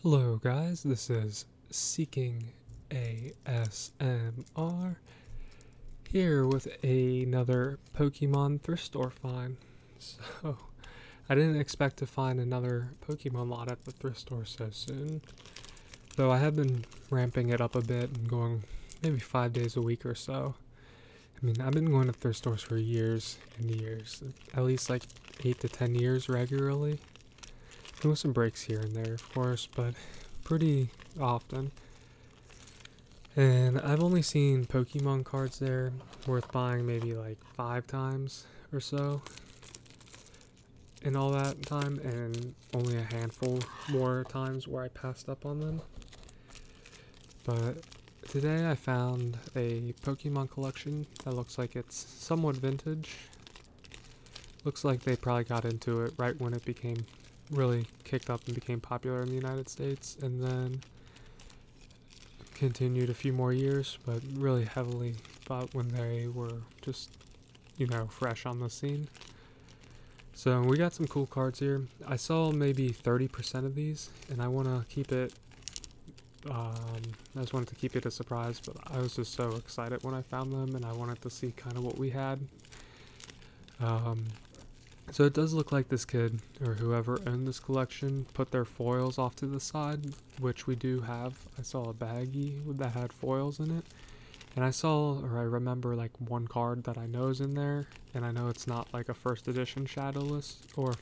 Hello guys, this is Seeking ASMR here with another Pokemon thrift store find. So, I didn't expect to find another Pokemon lot at the thrift store so soon, though I have been ramping it up a bit and going maybe 5 days a week or so. I mean, I've been going to thrift stores for years and years, at least like 8 to 10 years regularly. There was some breaks here and there, of course, but pretty often. And I've only seen Pokemon cards there worth buying maybe like 5 times or so in all that time, and only a handful more times where I passed up on them. But today I found a Pokemon collection that looks like it's somewhat vintage. Looks like they probably got into it right when it became really kicked up and became popular in the United States, and then continued a few more years, but really heavily bought when they were just, fresh on the scene. So we got some cool cards here. I saw maybe 30% of these, and I want to keep it, I just wanted to keep it a surprise, but I was just so excited when I found them, and I wanted to see kind of what we had. So it does look like this kid, or whoever owned this collection, put their foils off to the side, which we do have. I saw a baggie that had foils in it, and I remember like one card that I know is in there, and I know it's not like a first edition Shadowless or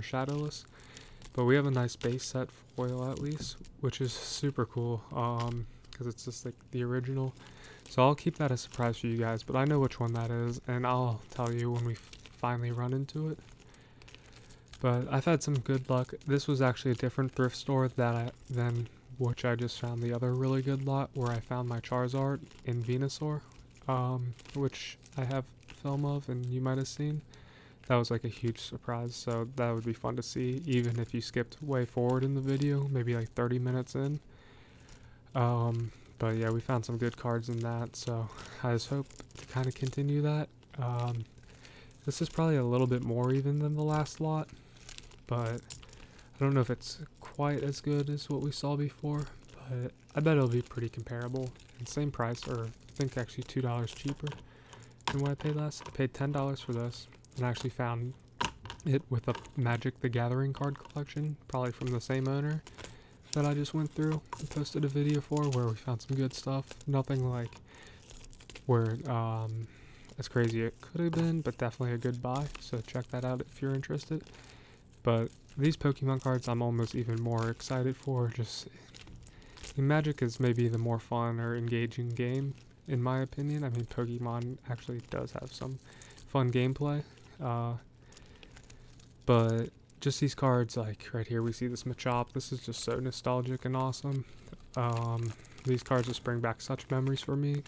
Shadowless, but we have a nice base set foil at least, which is super cool, because it's just like the original. So I'll keep that a surprise for you guys, but I know which one that is, and I'll tell you when we finally run into it. But I've had some good luck. This was actually a different thrift store than which I just found the other really good lot, where I found my Charizard in Venusaur, which I have film of and you might have seen. That was like a huge surprise, so that would be fun to see, even if you skipped way forward in the video, maybe like 30 minutes in. But yeah, we found some good cards in that, so I just hope to kind of continue that. This is probably a little bit more even than the last lot, but I don't know if it's quite as good as what we saw before, but I bet it'll be pretty comparable. And same price, or I think actually $2 cheaper than what I paid last. I paid $10 for this, and I actually found it with a Magic the Gathering card collection, probably from the same owner that I just went through and posted a video for, where we found some good stuff. Nothing like where as crazy it could have been, but definitely a good buy, so check that out if you're interested. But these Pokemon cards I'm almost even more excited for. Just Magic is maybe the more fun or engaging game in my opinion. I mean, Pokemon actually does have some fun gameplay, but just these cards, like right here we see this Machop. This is just so nostalgic and awesome. These cards just bring back such memories for me.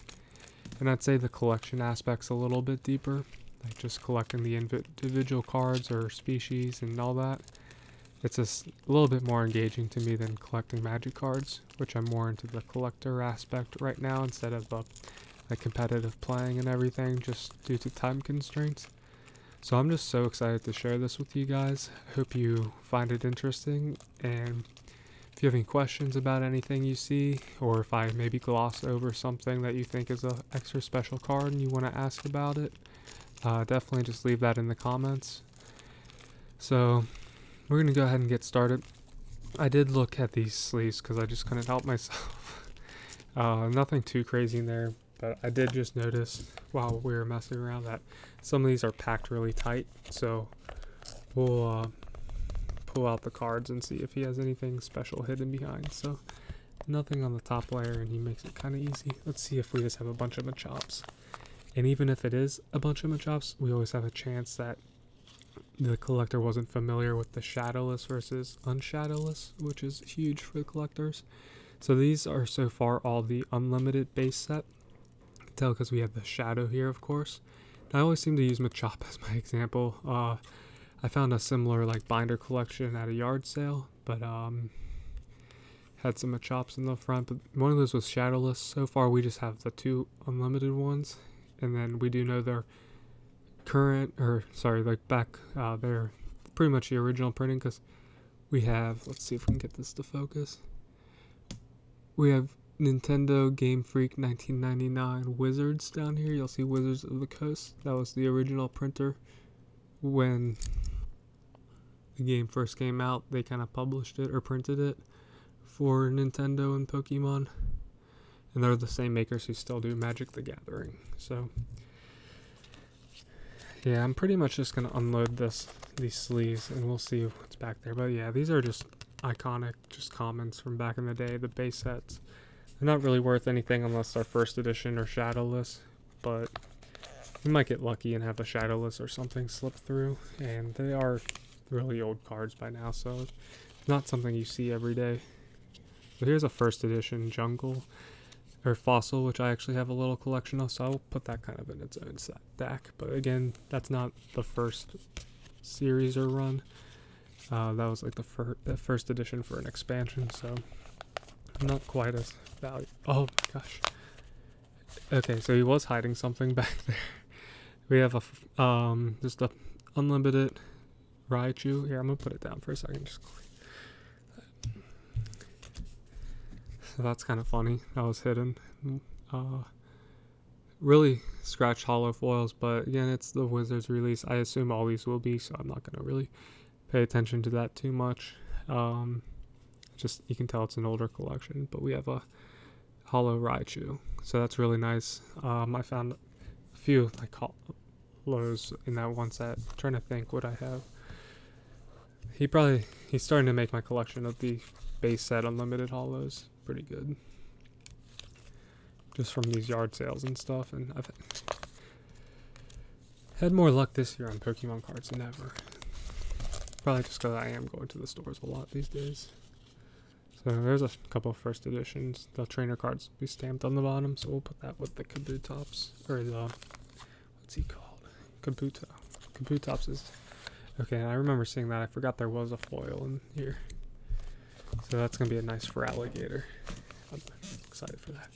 And I'd say the collection aspect's a little bit deeper, like just collecting the individual cards or species and all that. It's just a little bit more engaging to me than collecting Magic cards, which I'm more into the collector aspect right now instead of like competitive playing and everything, just due to time constraints. So I'm just so excited to share this with you guys. I hope you find it interesting, and if you have any questions about anything you see, or if I maybe gloss over something that you think is an extra special card and you want to ask about it, definitely just leave that in the comments. So we're going to go ahead and get started. I did look at these sleeves because I just couldn't help myself. Nothing too crazy in there, but I did just notice while we were messing around that some of these are packed really tight, so we'll pull out the cards and see if he has anything special hidden behind. So nothing on the top layer, and he makes it kind of easy. Let's see if we just have a bunch of Machops. And even if it is a bunch of Machops, we always have a chance that the collector wasn't familiar with the Shadowless versus Unshadowless, which is huge for the collectors. So these are so far all the unlimited base set. You can tell because we have the Shadow here, of course. I always seem to use Machop as my example. I found a similar like binder collection at a yard sale, but had some Machops in the front, but one of those was Shadowless. So far we just have the 2 unlimited ones, and then we do know they're they're pretty much the original printing, because we have, let's see if we can get this to focus. We have Nintendo Game Freak 1999 Wizards down here. You'll see Wizards of the Coast. That was the original printer. When the game first came out, they kind of published it or printed it for Nintendo and Pokemon. And they're the same makers who still do Magic the Gathering. So, yeah, I'm pretty much just going to unload these sleeves and we'll see what's back there. But yeah, these are just iconic, just commons from back in the day, the base sets. They're not really worth anything unless they're first edition or shadowless, but we might get lucky and have a shadowless or something slip through, and they are really old cards by now, so it's not something you see every day. But here's a first edition jungle, or fossil, which I actually have a little collection of, so I'll put that kind of in its own stack. But again, that's not the first series or run. That was like the first edition for an expansion, so not quite as valuable. Oh my gosh. Okay, so he was hiding something back there. We have just a unlimited Raichu. Here, I'm gonna put it down for a second. So that's kind of funny. That was hidden. Really scratched hollow foils, but again, it's the Wizards release. I assume all these will be, so I'm not gonna really pay attention to that too much. Just you can tell it's an older collection, but we have a hollow Raichu, so that's really nice. I found a few like hollows in that one set. I'm trying to think what I have. He's starting to make my collection of the base set unlimited hollows pretty good, just from these yard sales and stuff. And I've had more luck this year on Pokemon cards than ever. Probably just because I am going to the stores a lot these days. So there's a couple of first editions. The trainer cards will be stamped on the bottom, so we'll put that with the Kabutops, or the, what's he called? Kabuto. Kabutops is, okay, I remember seeing that. I forgot there was a foil in here. So that's going to be a nice for alligator. I'm excited for that.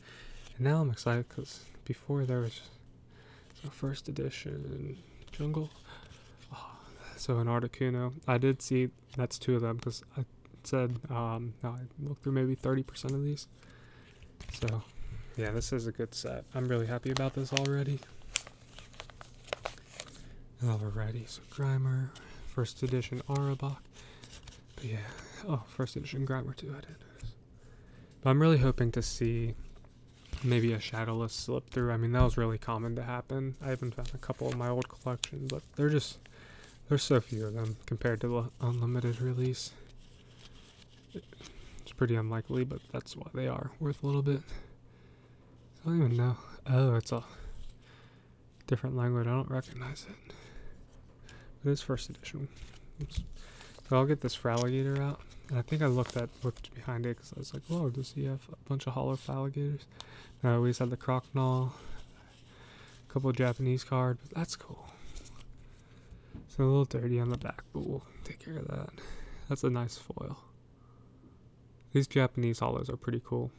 And now I'm excited because before there was a first edition jungle. Oh, so an Articuno. I did see, that's two of them because I said I looked through maybe 30% of these. So yeah, this is a good set. I'm really happy about this already. Alrighty, so Grimer, first edition Arbok. But yeah, oh, first edition Grimer too, I did notice. But I'm really hoping to see maybe a shadowless slip through. I mean, that was really common to happen. I haven't found a couple in my old collection, but there's so few of them compared to the unlimited release. It's pretty unlikely, but that's why they are worth a little bit. I don't even know. Oh, it's a different language. I don't recognize it. But it's first edition. Oops. So I'll get this Fralligator out. And I think I looked behind it because I was like, whoa, does he have a bunch of hollow alligators? No, we just had the Crocodile, a couple of Japanese cards, but that's cool. So a little dirty on the back, but we'll take care of that. That's a nice foil. These Japanese hollows are pretty cool.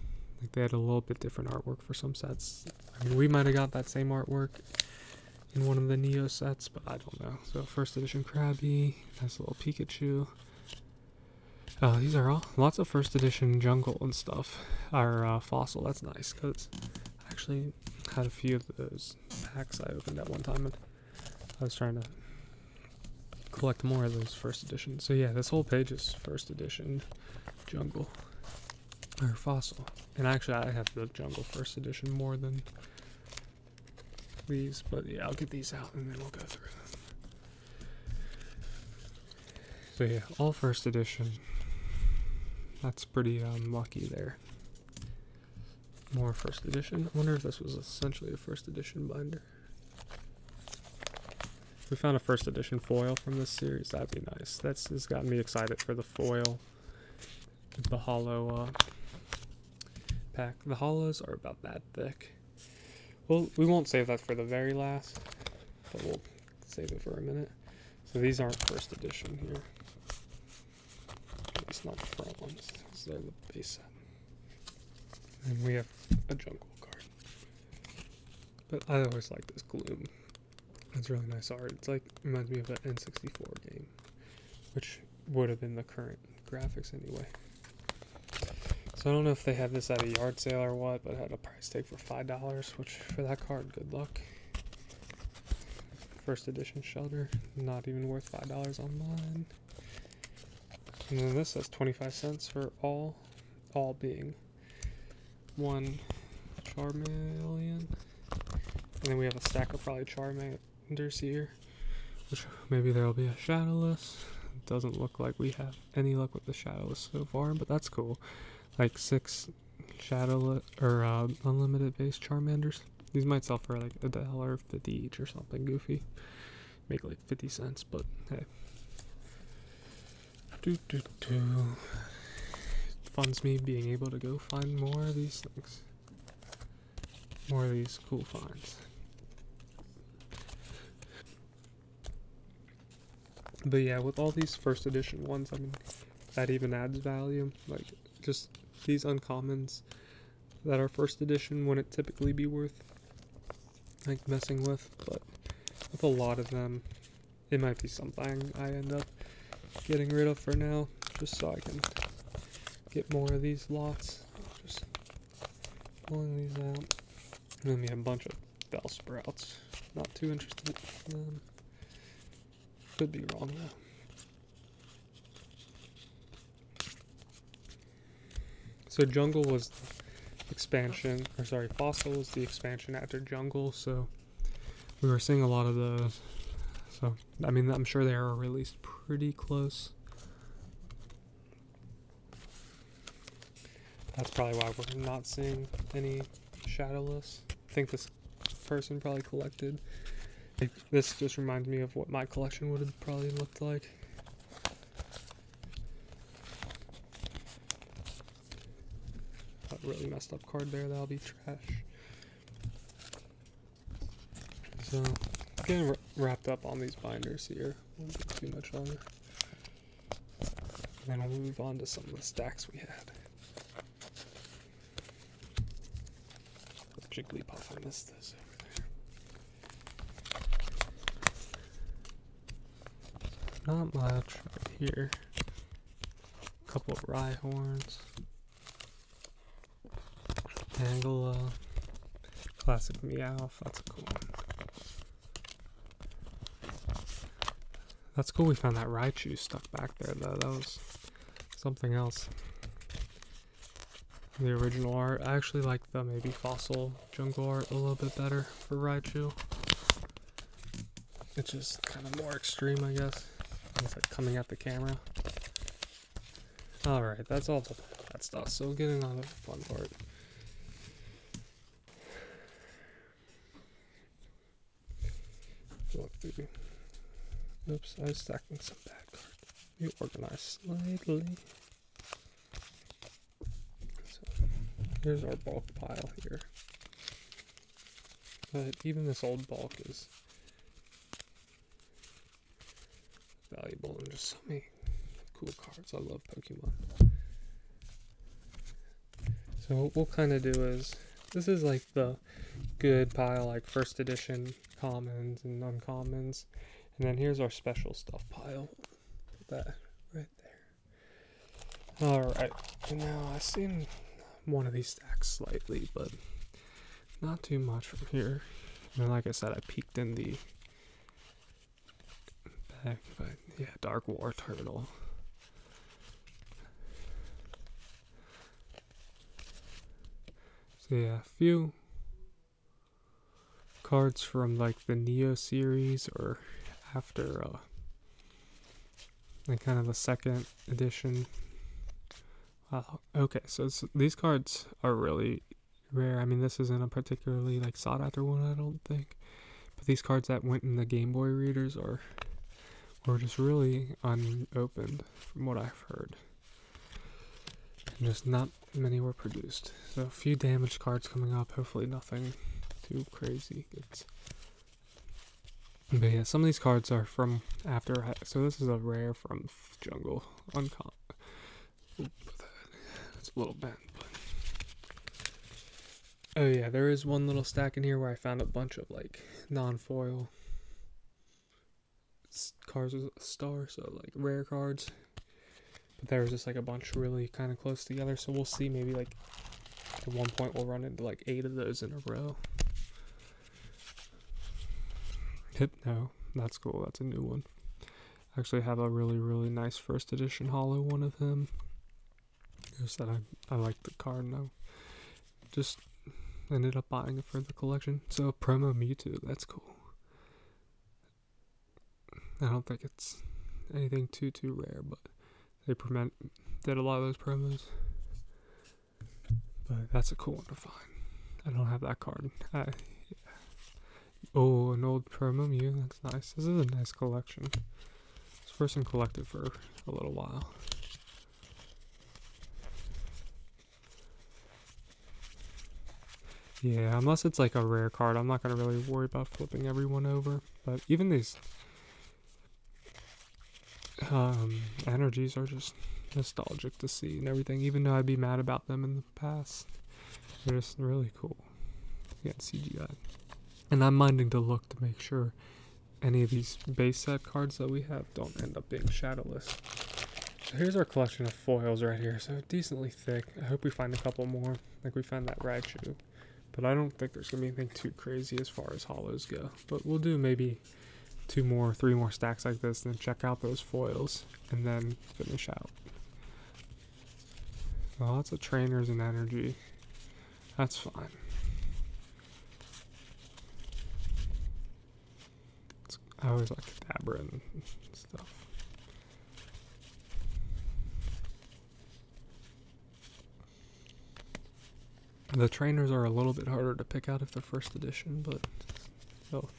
Like they had a little bit different artwork for some sets. I mean, we might have got that same artwork in one of the Neo sets, but I don't know. So first edition Krabby, nice little Pikachu. These are all lots of first edition jungle and stuff. Our fossil, that's nice because I actually had a few of those packs I opened at one time, and I was trying to collect more of those first editions. So yeah, this whole page is first edition jungle or fossil, and actually I have the jungle first edition more than these, but yeah, I'll get these out and then we'll go through them. So yeah, all first edition. That's pretty lucky there. More first edition. I wonder if this was essentially a first edition binder. If we found a first edition foil from this series, that'd be nice. That's just gotten me excited for the foil. The hollow pack. The hollows are about that thick. Well, we won't save that for the very last, but we'll save it for a minute. So these aren't first edition here. It's not the front ones. These are the base set. And we have a jungle card. But I always like this Gloom. It's really nice art. It's like, reminds me of an N64 game, which would have been the current graphics anyway. So I don't know if they had this at a yard sale or what, but it had a price tag for $5, which for that card, good luck. First edition shelter, not even worth $5 online. And then this says 25 cents for all being one Charmeleon. And then we have a stack of probably Charmanders here, which maybe there'll be a Shadowless. It doesn't look like we have any luck with the Shadowless so far, but that's cool. Like 6 Shadowless or unlimited base Charmanders. These might sell for like $1.50 each or something goofy. Make like 50 cents, but hey. Funds me being able to go find more of these things. More of these cool finds. But yeah, with all these first edition ones, I mean, that even adds value. Like, just these uncommons that are first edition wouldn't typically be worth, like, messing with. But with a lot of them, it might be something I end up getting rid of for now, just so I can get more of these lots. Just pulling these out. And then we have a bunch of Bellsprouts. Not too interested in them. Could be wrong though. So Jungle was the expansion, or sorry, Fossil was the expansion after Jungle, so we were seeing a lot of those. So, I mean, I'm sure they are released pretty close. That's probably why we're not seeing any Shadowless. I think this person probably collected. Like, this just reminds me of what my collection would have probably looked like. That really messed up card there, that'll be trash. So, getting wrapped up on these binders here. Won't be too much longer. And then we'll move on to some of the stacks we had. Jigglypuff, I missed this over there. Not much right here. A couple of Rhyhorns. Angela. Classic Meowth, that's a cool one. That's cool we found that Raichu stuck back there though, that was something else. The original art. I actually like the maybe Fossil Jungle art a little bit better for Raichu. It's just kind of more extreme, I guess. It's like coming at the camera. Alright, that's all that stuff. So getting on to the fun part. Look through. Oops, I was stacking some bad cards. You organize slightly. Here's our bulk pile here. But even this old bulk is valuable and just so many cool cards. I love Pokemon. So what we'll kind of do is, this is like the good pile, like first edition commons and uncommons. And then here's our special stuff pile. Put that right there. Alright, and now I've seen one of these stacks slightly, but not too much from here. And then, like I said, I peeked in the back, but yeah, Dark War Turtle. So yeah, a few cards from like the Neo series or after like kind of the second edition. Okay, so these cards are really rare. I mean, this isn't a particularly like sought after one, I don't think. But these cards that went in the Game Boy readers were just really unopened from what I've heard. And just not many were produced. So a few damaged cards coming up, hopefully nothing too crazy. But yeah, some of these cards are from after, so this is a rare from Jungle. Uncommon. It's a little bent, but oh yeah, there is one little stack in here where I found a bunch of like non-foil cards with a star, so like rare cards. But there was just like a bunch really kind of close together. So we'll see, maybe like at one point we'll run into like 8 of those in a row. Hypno, that's cool. That's a new one. I actually have a really, really nice first edition holo one of him. Just that I like the card now. Just ended up buying it for the collection. So promo Mewtwo, that's cool. I don't think it's anything too rare, but they did a lot of those promos. But that's a cool one to find. I don't have that card. Yeah. Oh, an old promo Mew, that's nice. This is a nice collection. This person collected for a little while. Yeah, unless it's like a rare card, I'm not going to really worry about flipping everyone over. But even these energies are just nostalgic to see and everything, even though I'd be mad about them in the past. They're just really cool. Yeah, CGI. And I'm minding to look to make sure any of these base set cards that we have don't end up being shadowless. So here's our collection of foils right here. So decently thick. I hope we find a couple more. Like we found that Raichu. But I don't think there's going to be anything too crazy as far as holos go. But we'll do maybe 2 more, 3 more stacks like this, and then check out those foils, and then finish out. Lots of trainers and energy. That's fine. I always like Dabra and stuff. The trainers are a little bit harder to pick out if they're first edition, but still.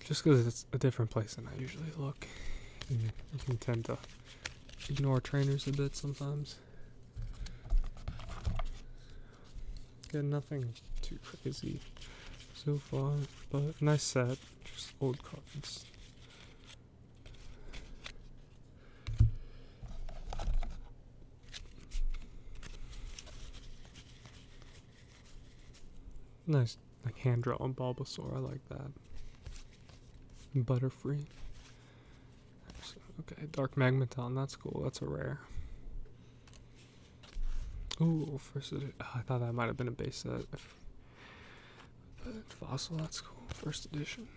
Just because it's a different place than I usually look. And you can tend to ignore trainers a bit sometimes. Again, nothing too crazy so far, but nice set. Just old cards. Nice, like hand drawn Bulbasaur. I like that. Butterfree. Okay, Dark Magneton. That's cool. That's a rare. Ooh, first edition. Oh, I thought that might have been a base set. But Fossil. That's cool. First edition.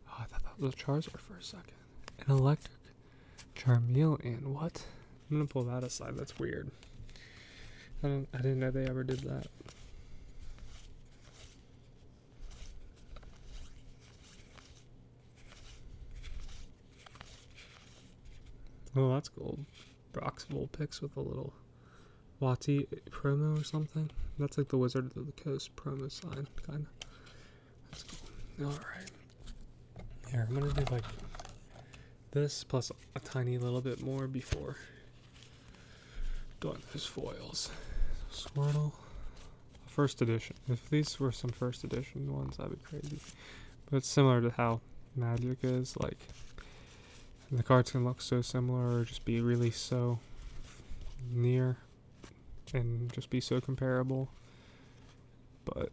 Oh, I thought that was a Charizard for a second. An electric Charmeleon. What? I'm gonna pull that aside. That's weird. I didn't know they ever did that. Oh, that's cool. Broxville picks with a little Wati promo or something. That's like the Wizard of the Coast promo sign, kind of. That's cool. Alright. Here, I'm going to do like this plus a tiny little bit more before doing those foils. Squirtle. First edition. If these were some first edition ones, that'd be crazy. But it's similar to how Magic is, like the cards can look so similar or just be really so near and just be so comparable. But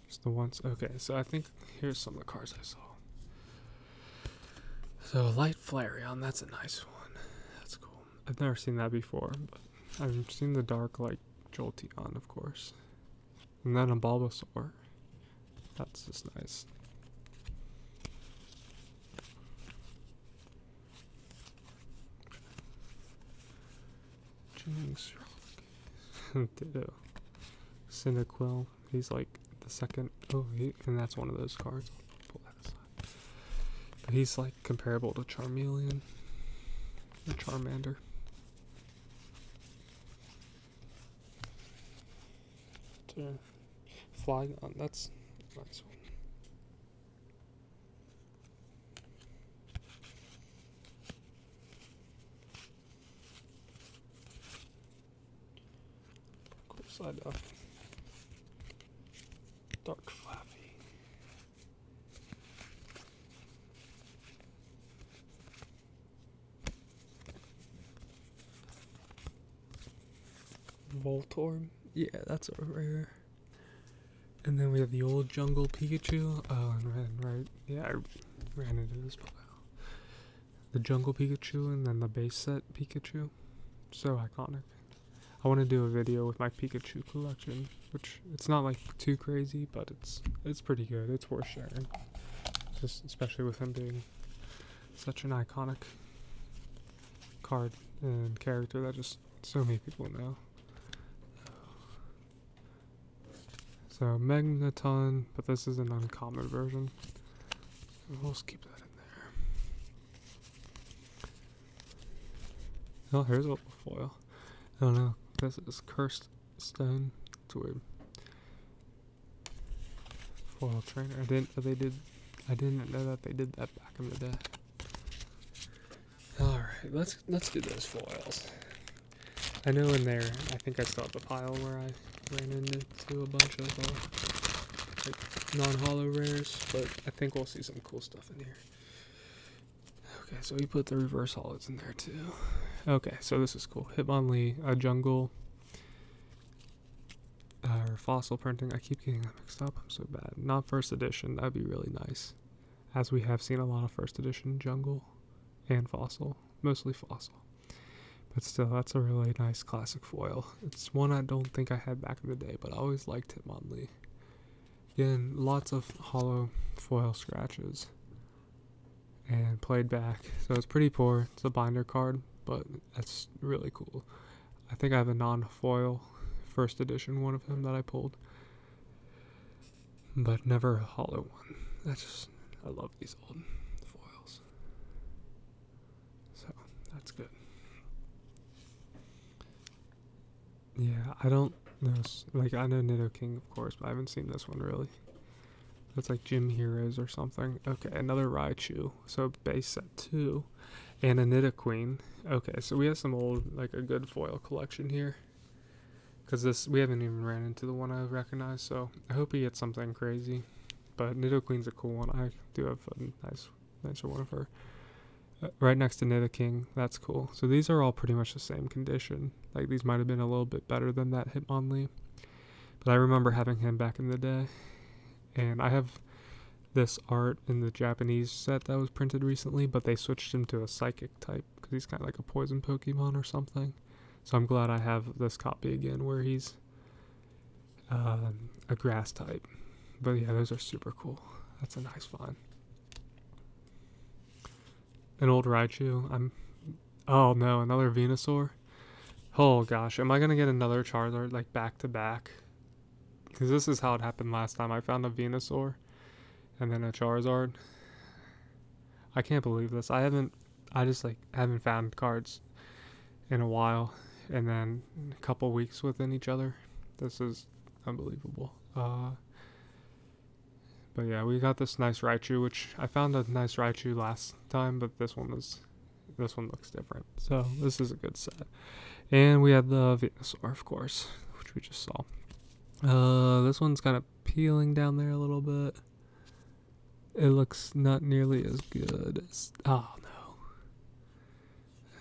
just the ones. Okay, so I think here's some of the cards I saw. So Light Flareon, that's a nice one. That's cool. I've never seen that before, but I've seen the Dark Light Jolteon, of course. And then a Bulbasaur. That's just nice. Ditto. Cyndaquil. He's like the second. Oh, and that's one of those cards. I'll pull that aside. But he's like comparable to Charmeleon or Charmander. Flygon. That's a nice one. Side up. Dark Flappy. Voltorb. Yeah, that's a rare. And then we have the old jungle Pikachu. Oh, and Ren, right? Yeah, I ran into this pile. the jungle Pikachu and then the base set Pikachu. So iconic. I want to do a video with my Pikachu collection, which it's not like too crazy, but it's pretty good. It's worth sharing, just especially with him being such an iconic card and character that just so many people know. So Magneton, but this is an uncommon version. We'll just keep that in there. Oh, here's a little foil. I don't know. This is Cursed Stone. It's weird. Foil trainer. I didn't know that they did that back in the day. Alright, let's do those foils. I know in there, I think I still have the pile where I ran into a bunch of like non-holo rares, but I think we'll see some cool stuff in here. Okay, so we put the reverse holos in there too. Okay, so this is cool. Hitmonlee, a jungle, or fossil printing. I keep getting that mixed up. I'm so bad. Not first edition. That'd be really nice, as we have seen a lot of first edition jungle and fossil, mostly fossil. But still, that's a really nice classic foil. It's one I don't think I had back in the day, but I always liked Hitmonlee. Again, lots of hollow foil scratches and played back, so it's pretty poor. It's a binder card, but that's really cool. I think I have a non-foil first edition one of him that I pulled, but never a hollow one. I love these old foils, so that's good. Yeah, I don't know, like I know Nidoking of course, but I haven't seen this one really. That's like Gym Heroes or something. Okay, another Raichu. So base set 2. And a Nidoqueen. Okay, so we have some old, like a good foil collection here. Because we haven't even ran into the one I recognize, so I hope he gets something crazy. But Nidoqueen's a cool one. I do have a nicer one of her. Right next to Nidoking. That's cool. So these are all pretty much the same condition. Like these might have been a little bit better than that Hitmonlee. But I remember having him back in the day. And I have this art in the Japanese set that was printed recently, but they switched him to a psychic type because he's kind of like a poison Pokemon or something. So I'm glad I have this copy again where he's a grass type. But yeah, those are super cool. That's a nice find. An old Raichu. Oh no, another Venusaur. Oh gosh, am I gonna get another Charizard like back to back? Because this is how it happened last time. I found a Venusaur and then a Charizard. I can't believe this. I just haven't found cards in a while, and then a couple weeks within each other. This is unbelievable. But yeah, we got this nice Raichu, which I found a nice Raichu last time, but this one looks different. So this is a good set. And we had the Venusaur, of course, which we just saw. This one's kind of peeling down there a little bit. It looks not nearly as good as, oh no.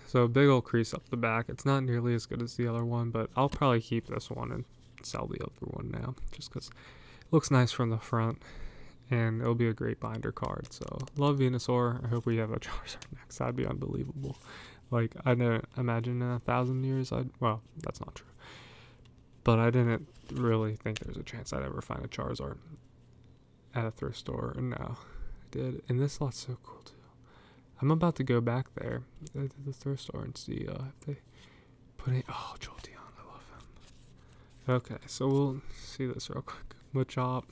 So a big old crease up the back. It's not nearly as good as the other one, but I'll probably keep this one and sell the other one now, just because it looks nice from the front, and it'll be a great binder card. So love Venusaur. I hope we have a Charizard next. That'd be unbelievable. Like, I didn't imagine in 1,000 years well, that's not true. But I didn't really think there's a chance I'd ever find a Charizard at a thrift store, and now I did. And this lot's so cool too. I'm about to go back there to the thrift store and see if they put any. Oh, Jolteon, I love him. Okay, so we'll see this real quick. Machop,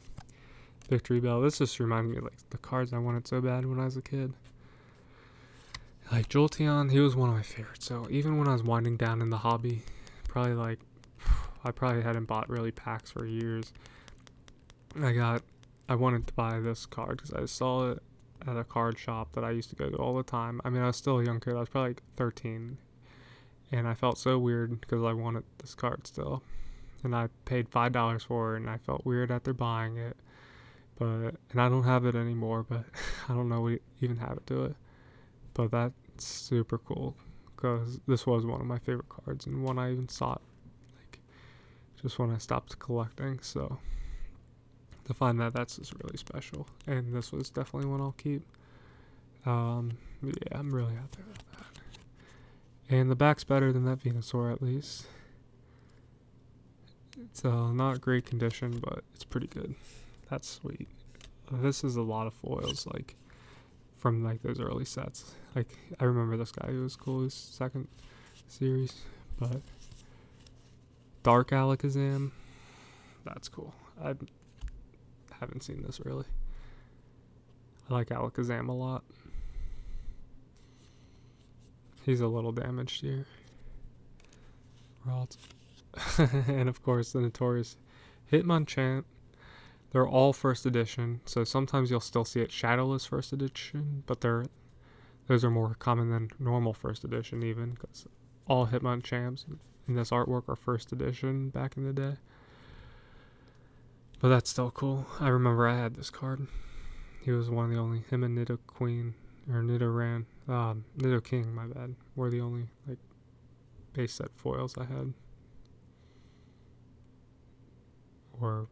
Victory Bell. This just reminded me of like the cards I wanted so bad when I was a kid. Like Jolteon, he was one of my favorites. So even when I was winding down in the hobby, I probably hadn't bought really packs for years. I wanted to buy this card because I saw it at a card shop that I used to go to all the time. I mean, I was still a young kid. I was probably like 13. And I felt so weird because I wanted this card still. And I paid $5 for it, and I felt weird after buying it. And I don't have it anymore, but I don't know we even have it to it. But that's super cool because this was one of my favorite cards and one I even sought just when I stopped collecting. So to find that's just really special, and this was definitely one I'll keep. Yeah, I'm really happy with that. And the back's better than that Venusaur at least. It's not great condition, but it's pretty good. That's sweet. This is a lot of foils, like, from, like, those early sets. Like, I remember this guy who was cool, his second series, but Dark Alakazam, that's cool. I haven't seen this, really. I like Alakazam a lot. He's a little damaged here. And of course, the notorious Hitmonchan. They're all first edition, so sometimes you'll still see it Shadowless first edition, but those are more common than normal first edition even, because all Hitmonchams in this artwork are first edition back in the day. But that's still cool. I remember I had this card. He was one of the only, him and Nidoqueen, or Nidoking, my bad, were the only, like, base set foils I had. Or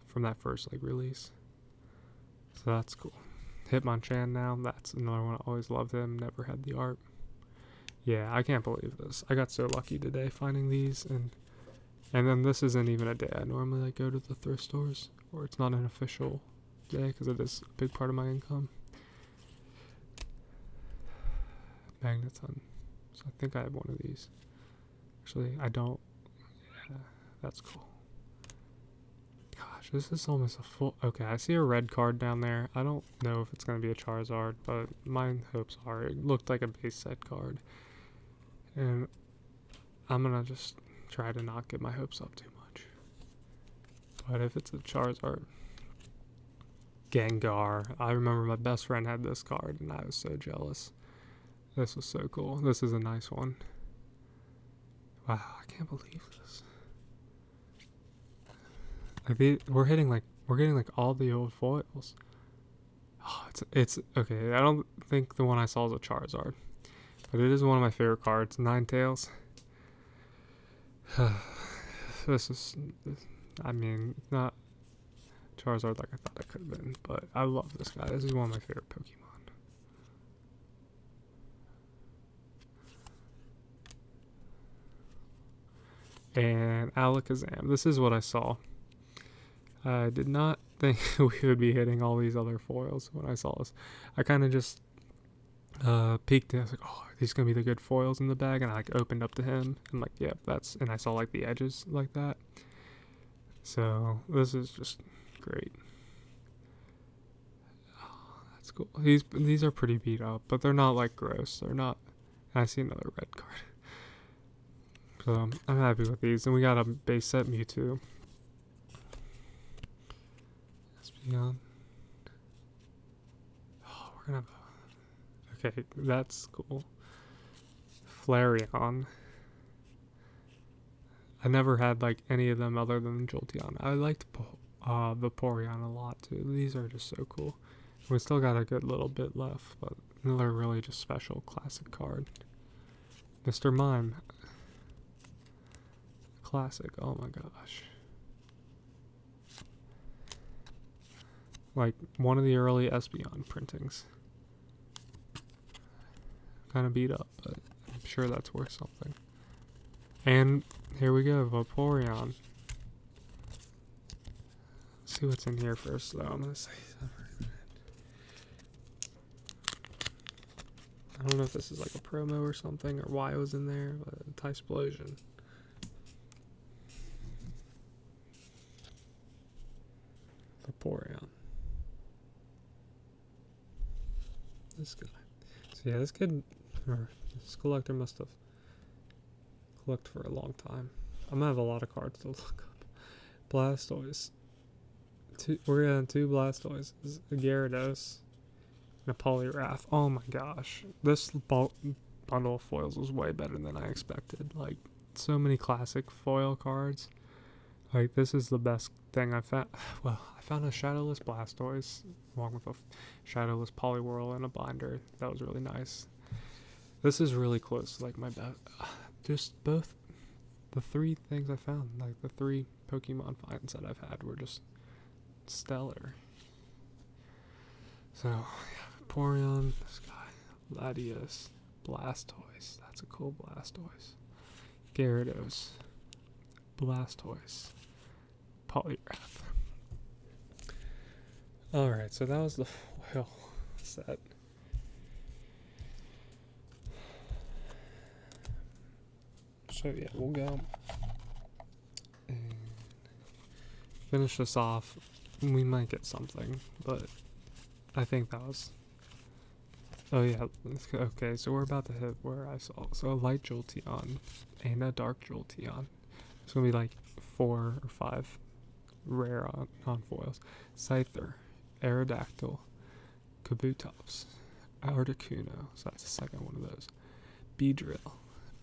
from that first, like, release. So that's cool. Hitmonchan now, that's another one. I always loved him, never had the art. Yeah, I can't believe this. I got so lucky today finding these, and then this isn't even a day I normally, like, go to the thrift stores, or it's not an official day, because it is a big part of my income. Magneton. So I think I have one of these. Actually, I don't. Yeah, that's cool. Gosh, this is almost a full... Okay, I see a red card down there. I don't know if it's going to be a Charizard, but my hopes are. It looked like a base set card. And I'm going to just try to not get my hopes up too much. But if it's a Charizard... Gengar. I remember my best friend had this card, and I was so jealous. This was so cool. This is a nice one. Wow, I can't believe this. Like we're getting like all the old foils. Oh, it's okay. I don't think the one I saw is a Charizard, but it is one of my favorite cards. Ninetales. I mean, not Charizard like I thought it could have been, but I love this guy. This is one of my favorite Pokemon. And Alakazam. This is what I saw. I did not think we would be hitting all these other foils when I saw this. I kind of just peeked and I was like, oh, are these going to be the good foils in the bag? And I like opened up to him. I'm like, yep, that's... And I saw like the edges like that. So this is just great. Oh, that's cool. These are pretty beat up, but they're not like gross. They're not... I see another red card. So I'm happy with these. And we got a base set Mewtwo. Espeon. Oh, we're gonna have okay, that's cool. Flareon. I never had like any of them other than Jolteon. I liked Vaporeon a lot too. These are just so cool. We still got a good little bit left, but another really just special classic card. Mr. Mime. Classic. Oh my gosh. Like one of the early Espeon printings. Kind of beat up, but I'm sure that's worth something. And here we go, Vaporeon. Let's see what's in here first, though. I'm gonna say I don't know if this is like a promo or something, or why it was in there, but Tysplosion. Vaporeon. This guy. So yeah, this kid, or this collector must have collected for a long time. I'm gonna have a lot of cards to look up. Blastoise. We're getting 2 Blastoise, a Gyarados, and a Poliwrath. Oh my gosh. This bundle of foils was way better than I expected. Like, so many classic foil cards. Like, this is the best thing I found. Well, I found a Shadowless Blastoise, along with a Shadowless Poliwhirl and a binder. That was really nice. This is really close to, like, my best. Just both the 3 things I found, like, the 3 Pokemon finds that I've had were just stellar. So, yeah, Vaporeon, this guy, Latios, Blastoise, that's a cool Blastoise, Gyarados, Blastoise, Poliwrath. Alright, so that was the foil set. So yeah, we'll go and finish this off. We might get something, but I think that was... Oh yeah, okay, so we're about to hit where I saw. So a light Jolteon and a dark Jolteon. It's going to be like 4 or 5 rare on foils. Scyther, Aerodactyl, Kabutops, Articuno, so that's the second one of those. Beedrill,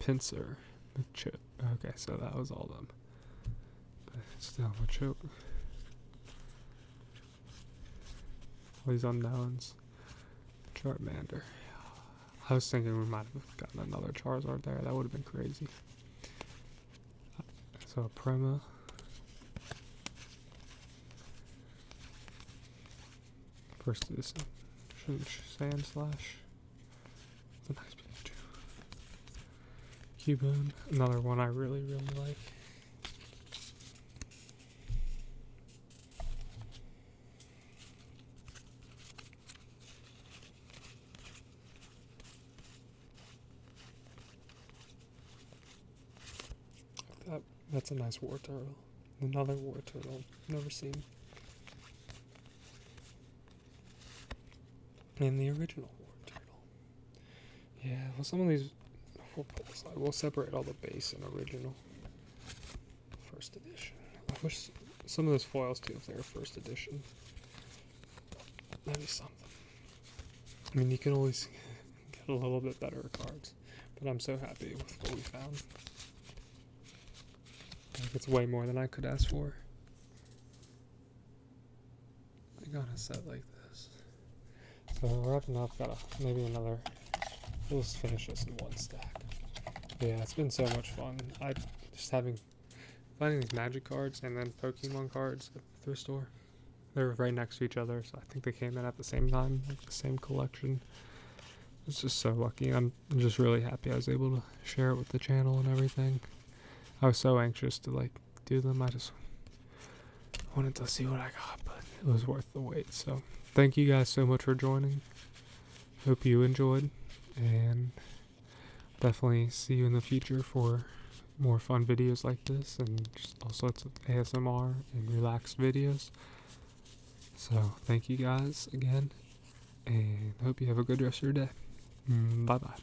Pinsir, Machoke. Okay, so that was all of them. But still, Machoke. All these unknowns. Charmander. I was thinking we might have gotten another Charizard there. That would have been crazy. So a Prima. First edition. Sand Slash. It's a nice Pikachu. Cubone. Another one I really, really like. That's a nice War Turtle. Another War Turtle. Never seen. And the original War Turtle. Yeah, well, some of these we'll put aside. We'll separate all the base and original. First edition. I wish some of those foils too, if they were first edition. That'd be something. I mean, you can always get a little bit better cards, but I'm so happy with what we found. It's way more than I could ask for. I got a set like this. So wrapping up, maybe another. We'll just finish this in one stack. Yeah, it's been so much fun. I just finding these magic cards and then Pokemon cards at the thrift store. They're right next to each other, so I think they came in at the same time, like the same collection. It's just so lucky. I'm just really happy I was able to share it with the channel and everything. I was so anxious to like do them. I just wanted to see what I got, but it was worth the wait. So thank you guys so much for joining. Hope you enjoyed, and definitely see you in the future for more fun videos like this and just all sorts of ASMR and relaxed videos. So thank you guys again, and hope you have a good rest of your day. Bye bye.